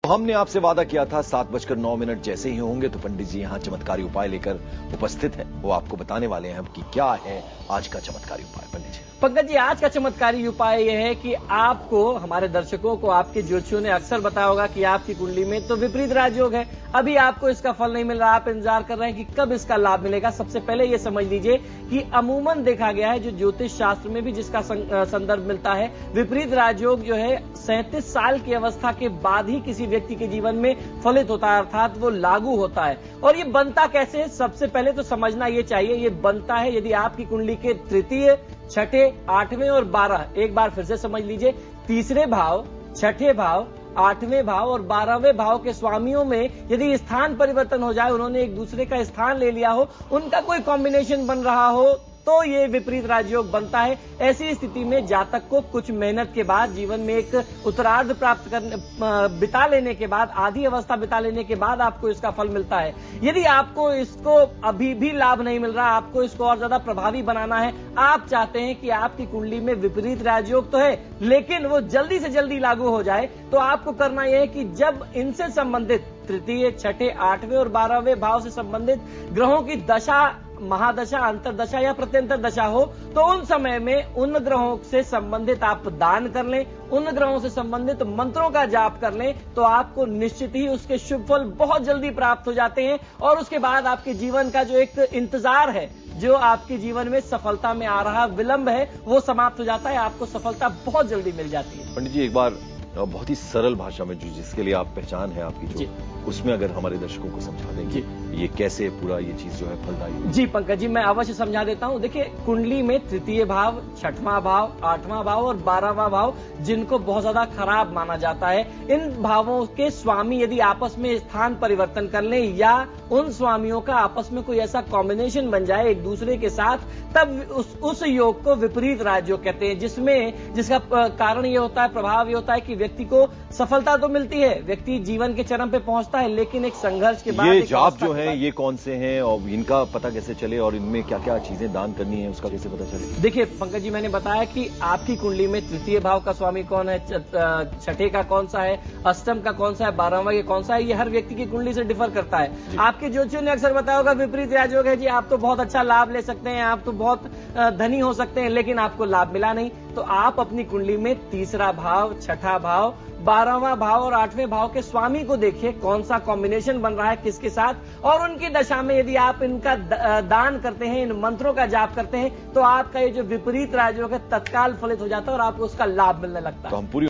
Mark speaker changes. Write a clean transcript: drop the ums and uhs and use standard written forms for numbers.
Speaker 1: हमने आपसे वादा किया था 7:09 जैसे ही होंगे तो पंडित जी यहां चमत्कारी उपाय लेकर उपस्थित हैं। वो आपको बताने वाले हैं कि क्या है आज का चमत्कारी उपाय। पंडित जी।
Speaker 2: पंकज जी, आज का चमत्कारी उपाय यह है कि आपको, हमारे दर्शकों को, आपके ज्योतिषियों ने अक्सर बताया होगा कि आपकी कुंडली में तो विपरीत राजयोग है, अभी आपको इसका फल नहीं मिल रहा, आप इंतजार कर रहे हैं कि कब इसका लाभ मिलेगा। सबसे पहले ये समझ लीजिए कि अमूमन देखा गया है, जो ज्योतिष शास्त्र में भी जिसका संदर्भ मिलता है, विपरीत राजयोग जो है 37 साल की अवस्था के बाद ही किसी व्यक्ति के जीवन में फलित होता है, अर्थात वो लागू होता है। और ये बनता कैसे है, सबसे पहले तो समझना ये चाहिए। ये बनता है यदि आपकी कुंडली के तृतीय, छठे, आठवें और 12, एक बार फिर से समझ लीजिए, तीसरे भाव, छठे भाव, आठवें भाव और 12वें भाव के स्वामियों में यदि स्थान परिवर्तन हो जाए, उन्होंने एक दूसरे का स्थान ले लिया हो, उनका कोई कॉम्बिनेशन बन रहा हो, तो ये विपरीत राजयोग बनता है। ऐसी स्थिति में जातक को कुछ मेहनत के बाद, जीवन में एक उत्तरार्ध प्राप्त करने, बिता लेने के बाद, आधी अवस्था बिता लेने के बाद आपको इसका फल मिलता है। यदि आपको इसको अभी भी लाभ नहीं मिल रहा, आपको इसको और ज्यादा प्रभावी बनाना है, आप चाहते हैं कि आपकी कुंडली में विपरीत राजयोग तो है लेकिन वो जल्दी से जल्दी लागू हो जाए, तो आपको करना यह है कि जब इनसे संबंधित तृतीय, छठे, आठवें और 12वें भाव से संबंधित ग्रहों की दशा, महादशा, अंतरदशा या प्रत्यंतर दशा हो, तो उन समय में उन ग्रहों से संबंधित आप दान कर लें, उन ग्रहों से संबंधित मंत्रों का जाप कर लें, तो आपको निश्चित ही उसके शुभ फल बहुत जल्दी प्राप्त हो जाते हैं। और उसके बाद आपके जीवन का जो एक इंतजार है, जो आपके जीवन में सफलता में आ रहा विलंब है, वो समाप्त हो जाता है, आपको सफलता बहुत जल्दी मिल जाती है।
Speaker 1: पंडित जी, एक बार बहुत ही सरल भाषा में, जो जिसके लिए आप पहचान है आपकी, जो उसमें अगर हमारे दर्शकों को समझा देंगे ये कैसे पूरा ये चीज जो है फलदायी।
Speaker 2: जी पंकज जी, मैं अवश्य समझा देता हूं। देखिए, कुंडली में तृतीय भाव, छठवां भाव, आठवां भाव और 12वां भाव, जिनको बहुत ज्यादा खराब माना जाता है, इन भावों के स्वामी यदि आपस में स्थान परिवर्तन कर लें या उन स्वामियों का आपस में कोई ऐसा कॉम्बिनेशन बन जाए एक दूसरे के साथ, तब उस योग को विपरीत राजयोग कहते हैं, जिसका कारण ये होता है, प्रभाव ये होता है कि व्यक्ति को सफलता तो मिलती है, व्यक्ति जीवन के चरम पे पहुंचता है, लेकिन एक संघर्ष के बाद
Speaker 1: ये जाप जो है ये कौन से हैं और इनका पता कैसे चले और इनमें क्या क्या चीजें दान करनी है उसका कैसे पता चले?
Speaker 2: देखिए पंकज जी, मैंने बताया कि आपकी कुंडली में तृतीय भाव का स्वामी कौन है, छठे का कौन सा है, अष्टम का कौन सा है, 12वां का कौन सा है, ये हर व्यक्ति की कुंडली से डिफर करता है। आपके ज्योतिषियों ने अक्सर बताया होगा विपरीत राजयोग है जी, आप तो बहुत अच्छा लाभ ले सकते हैं, आप तो बहुत धनी हो सकते हैं, लेकिन आपको लाभ मिला नहीं। तो आप अपनी कुंडली में तीसरा भाव, छठा भाव, 12वां भाव और 8वें भाव के स्वामी को देखिए, कौन सा कॉम्बिनेशन बन रहा है किसके साथ, और उनकी दशा में यदि आप इनका दान करते हैं, इन मंत्रों का जाप करते हैं, तो आपका ये जो विपरीत राजयोग है तत्काल फलित हो जाता है और आपको उसका लाभ मिलने लगता है।
Speaker 1: तो हम पूरी